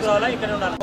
కావాలా ఇక్కడ ఉండాలి.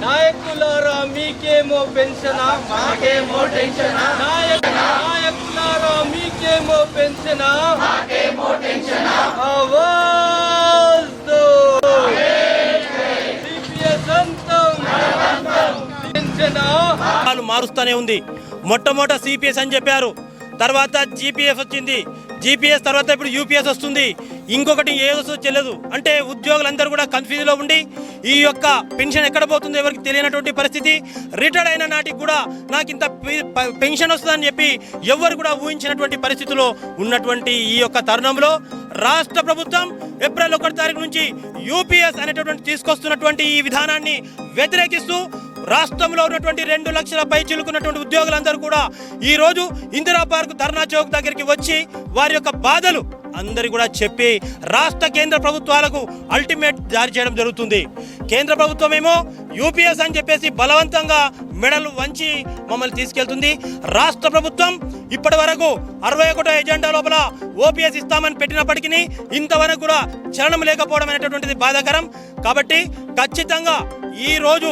నాయకులారా మీకేమో పెన్షనా మాకేమో టెన్షనా నాయకులారా మీకేమో పెన్షనా మాకేమో టెన్షనా ఆవాజ్ దో సిపిఎస్ అంతం పెన్షనా మారుస్తూనే ఉంది. మొట్టమొదట సిపిఎస్ అని చెప్పారు, తర్వాత జీపీఎఫ్ వచ్చింది, జీపీఎస్ తర్వాత ఇప్పుడు యూపీఎస్ వస్తుంది, ఇంకొకటి ఏదో చెల్లదు. అంటే ఉద్యోగులందరూ కూడా కన్ఫ్యూజ్లో ఉండి ఈ యొక్క పెన్షన్ ఎక్కడ పోతుందో ఎవరికి తెలియనటువంటి పరిస్థితి. రిటైర్డ్ అయిన నాటికి కూడా నాకు ఇంత పెన్షన్ వస్తుందని చెప్పి ఎవరు కూడా ఊహించినటువంటి పరిస్థితిలో ఉన్నటువంటి ఈ యొక్క తరుణంలో రాష్ట్ర ప్రభుత్వం ఏప్రిల్ 1 తారీఖు నుంచి యూపీఎస్ అనేటటువంటి తీసుకొస్తున్నటువంటి ఈ విధానాన్ని వ్యతిరేకిస్తూ రాష్ట్రంలో ఉన్నటువంటి 2 లక్షల పై చిలుకున్నటువంటి ఉద్యోగులందరూ కూడా ఈ రోజు ఇందిరా పార్క్ ధర్నా చౌక్ దగ్గరికి వచ్చి వారి యొక్క బాధలు అందరి కూడా చెప్పి రాష్ట్ర కేంద్ర ప్రభుత్వాలకు అల్టిమేట్ జారీ చేయడం జరుగుతుంది. కేంద్ర ప్రభుత్వం ఏమో యూపీఎస్ అని చెప్పేసి బలవంతంగా మెడలు వంచి మమ్మల్ని తీసుకెళ్తుంది. రాష్ట్ర ప్రభుత్వం ఇప్పటి వరకు 61 ఎజెండా లోపల ఓపీఎస్ ఇస్తామని పెట్టినప్పటికీ ఇంతవరకు కూడా చలనం లేకపోవడం అనేటటువంటిది బాధాకరం. కాబట్టి ఖచ్చితంగా ఈ రోజు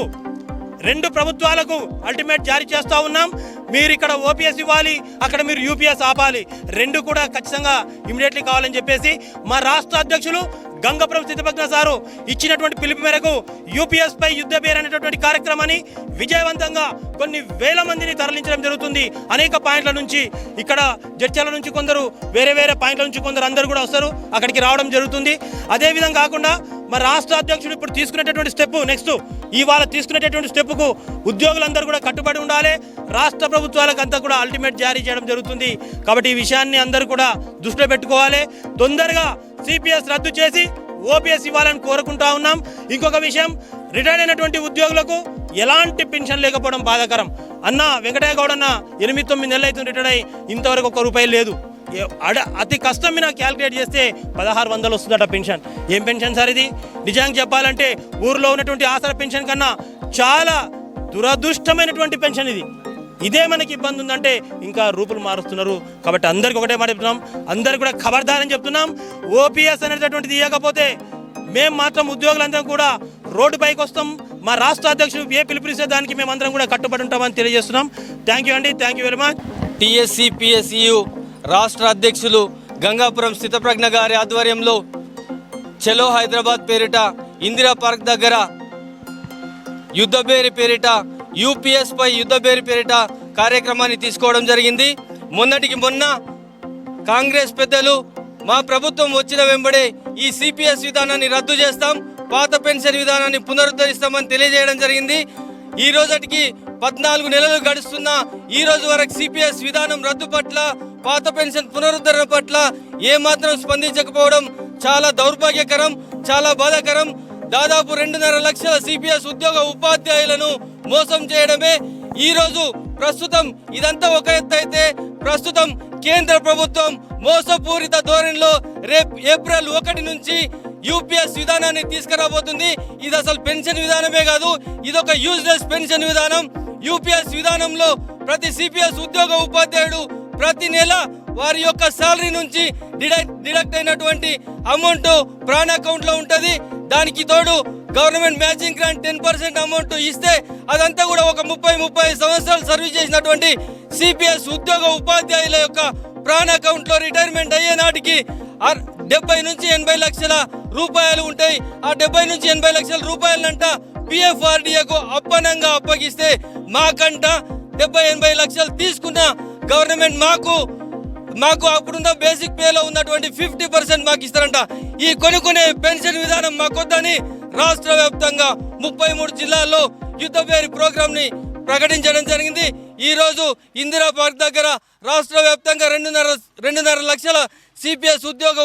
2 ప్రభుత్వాలకు అల్టిమేట్ జారీ చేస్తూ ఉన్నాం. మీరు ఇక్కడ ఓపీఎస్ ఇవ్వాలి, అక్కడ మీరు యూపీఎస్ ఆపాలి, 2 కూడా ఖచ్చితంగా ఇమీడియట్లీ కావాలని చెప్పేసి మా రాష్ట్ర అధ్యక్షులు గంగపురం స్థితిపజ్ఞ సారు ఇచ్చినటువంటి పిలుపు మేరకు యూపీఎస్ పై యుద్ధ బేర్ అనేటటువంటి కార్యక్రమాన్ని విజయవంతంగా కొన్ని వేల మందిని తరలించడం జరుగుతుంది. అనేక పాయింట్ల నుంచి ఇక్కడ జడ్చల నుంచి కొందరు, వేరే వేరే పాయింట్ల నుంచి కొందరు అందరూ కూడా వస్తారు, అక్కడికి రావడం జరుగుతుంది. అదేవిధంగా కాకుండా మా రాష్ట్ర అధ్యక్షుడు ఇప్పుడు తీసుకునేటటువంటి స్టెప్, నెక్స్ట్ ఇవాళ తీసుకునేటటువంటి స్టెప్కు ఉద్యోగులందరూ కూడా కట్టుబడి ఉండాలి. రాష్ట్ర ప్రభుత్వాలకు అంతా కూడా అల్టిమేట్ జారీ చేయడం జరుగుతుంది. కాబట్టి ఈ విషయాన్ని అందరూ కూడా దృష్టిలో పెట్టుకోవాలి. తొందరగా సిపిఎస్ రద్దు చేసి ఓపీఎస్ ఇవ్వాలని కోరుకుంటా ఉన్నాం. ఇంకొక విషయం, రిటైర్డ్ అయినటువంటి ఉద్యోగులకు ఎలాంటి పెన్షన్ లేకపోవడం బాధాకరం. అన్న వెంకటయ్య గౌడ్ అన్న 8-9 నెలలు అవుతుంది రిటైర్డ్ అయ్యి, ఇంతవరకు ₹1 లేదు. అతి కష్టం మీద క్యాల్కులేట్ చేస్తే 1600 వస్తుందట పెన్షన్. ఏం పెన్షన్ సార్ ఇది? నిజంగా చెప్పాలంటే ఊర్లో ఉన్నటువంటి ఆసరా పెన్షన్ కన్నా చాలా దురదృష్టమైనటువంటి పెన్షన్ ఇది. ఇదే మనకి ఇబ్బంది ఉందంటే ఇంకా రూపులు మారుస్తున్నారు. కాబట్టి అందరికి ఒకటే మాట చెప్తున్నాం, అందరికి కూడా ఖబర్దారని చెప్తున్నాం. ఓపీఎస్ అనేటటువంటిది ఇవ్వకపోతే మేము మాత్రం ఉద్యోగులందరం కూడా రోడ్డు పైకి వస్తాం. మా రాష్ట్ర అధ్యక్షుడు ఏ పిలుపునిస్తే దానికి మేమందరం కూడా కట్టుబడి ఉంటామని తెలియజేస్తున్నాం. థ్యాంక్ యూ అండి, thank you very much. TSC PSU రాష్ట్ర అధ్యక్షులు గంగాపురం స్థితప్రజ్ఞ గారి ఆధ్వర్యంలో చలో హైదరాబాద్ పేరిట ఇందిరా పార్క్ దగ్గర యుద్ధబేరి పేరిట యూపీఎస్ పై యుద్ధబేరి పేరిట కార్యక్రమాన్ని తీసుకోవడం జరిగింది. మొన్నటికి మొన్న కాంగ్రెస్ పెద్దలు మా ప్రభుత్వం వచ్చిన వెంబడే ఈ సిపిఎస్ విధానాన్ని రద్దు చేస్తాం, పాత పెన్షన్ విధానాన్ని పునరుద్ధరిస్తామని తెలియజేయడం జరిగింది. ఈ రోజుకి 14 నెలలు గడుస్తున్నా ఈ రోజు వరకు సిపిఎస్ విధానం రద్దు పట్ల, పాత పెన్షన్ పునరుద్ధరణ పట్ల ఏమాత్రం స్పందించకపోవడం చాలా దౌర్భాగ్యకరం, చాలా బాధాకరం. దాదాపు 2.5 లక్షల సిపిఎస్ ఉద్యోగ ఉపాధ్యాయులను మోసం చేయడమే ఈ రోజు. ప్రస్తుతం ఇదంతా ఒక ఎత్తు అయితే ప్రస్తుతం కేంద్ర ప్రభుత్వం మోసపూరిత ధోరణిలో ఏప్రిల్ 1 నుంచి యూపీఎస్ విధానాన్ని తీసుకురాబోతుంది. ఇది అసలు పెన్షన్ విధానమే కాదు, ఇది ఒక యూజ్లెస్ పెన్షన్ విధానం. యూపీఎస్ విధానంలో ప్రతి సిపిఎస్ ఉద్యోగ ఉపాధ్యాయుడు ప్రతి నెల వారి యొక్క సాలరీ నుంచి డిడక్ట్ అయినటువంటి అమౌంట్ ప్రాణ అకౌంట్ లో ఉంటుంది. దానికి తోడు గవర్నమెంట్ మ్యాచింగ్ గ్రాంట్ 10% అమౌంట్ ఇస్తే అదంతా కూడా ఒక 30-35 సంవత్సరాలు సర్వీస్ చేసినటువంటి సిపిఎస్ ఉద్యోగ ఉపాధ్యాయుల యొక్క ప్రాణ అకౌంట్ లో రిటైర్మెంట్ అయ్యే నాటికి 70 నుంచి 80 లక్షల రూపాయలు ఉంటాయి. ఆ 70 నుంచి 80 లక్షల రూపాయలంట పిఎఫ్ఆర్డీఏకు అప్పనంగా అప్పగిస్తే మాకంట 70-80 లక్షలు తీసుకున్న గవర్నమెంట్ మాకు అప్పుడున్న బేసిక్ పేలో ఉన్నటువంటి 50% మాకు ఇస్తారంట. ఈ కొనుక్కునే పెన్షన్ విధానం మాకొద్దని రాష్ట్ర వ్యాప్తంగా 33 జిల్లాల్లో యుద్ధ పేరు ప్రోగ్రామ్ ని ప్రకటించడం జరిగింది. ఈరోజు ఇందిరా పార్క్ దగ్గర రాష్ట్ర వ్యాప్తంగా 2.5 లక్షల సిపిఎస్ ఉద్యోగ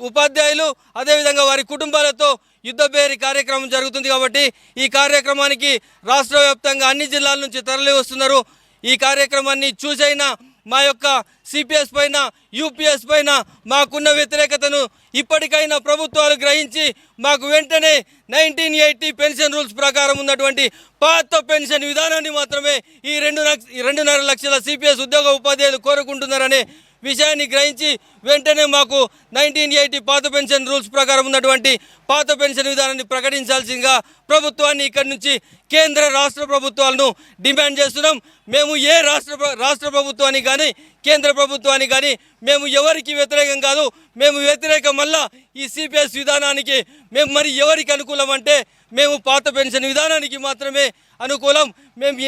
ఉపాధ్యాయులు అదేవిధంగా వారి కుటుంబాలతో యుద్ధ బేరీ కార్యక్రమం జరుగుతుంది. కాబట్టి ఈ కార్యక్రమానికి రాష్ట్ర వ్యాప్తంగా అన్ని జిల్లాల నుంచి తరలి వస్తున్నారు. ఈ కార్యక్రమాన్ని చూసైనా మా యొక్క సిపిఎస్ పైన యూపీఎస్ పైన మాకున్న వ్యతిరేకతను ఇప్పటికైనా ప్రభుత్వాలు గ్రహించి మాకు వెంటనే 1980 పెన్షన్ రూల్స్ ప్రకారం ఉన్నటువంటి పాత పెన్షన్ విధానాన్ని మాత్రమే ఈ 2.5 లక్షల సిపిఎస్ ఉద్యోగ ఉపాధ్యాయులు కోరుకుంటున్నారనే విషయాన్ని గ్రహించి వెంటనే మాకు 1980 పాత పెన్షన్ రూల్స్ ప్రకారం ఉన్నటువంటి పాత పెన్షన్ విధానాన్ని ప్రకటించాల్సిందిగా ప్రభుత్వాన్ని ఇక్కడి నుంచి కేంద్ర రాష్ట్ర ప్రభుత్వాలను డిమాండ్ చేస్తున్నాం. మేము ఏ రాష్ట్ర ప్రభుత్వానికి కానీ కేంద్ర ప్రభుత్వానికి కానీ మేము ఎవరికి వ్యతిరేకం కాదు. మేము వ్యతిరేకం మళ్ళా ఈ సిపిఎస్ విధానానికి మేము మరి ఎవరికి అనుకూలం అంటే మేము పాత పెన్షన్ విధానానికి మాత్రమే అనుకూలం. మేము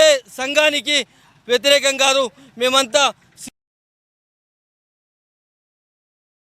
ఏ సంఘానికి వ్యతిరేకం కాదు. మేమంతా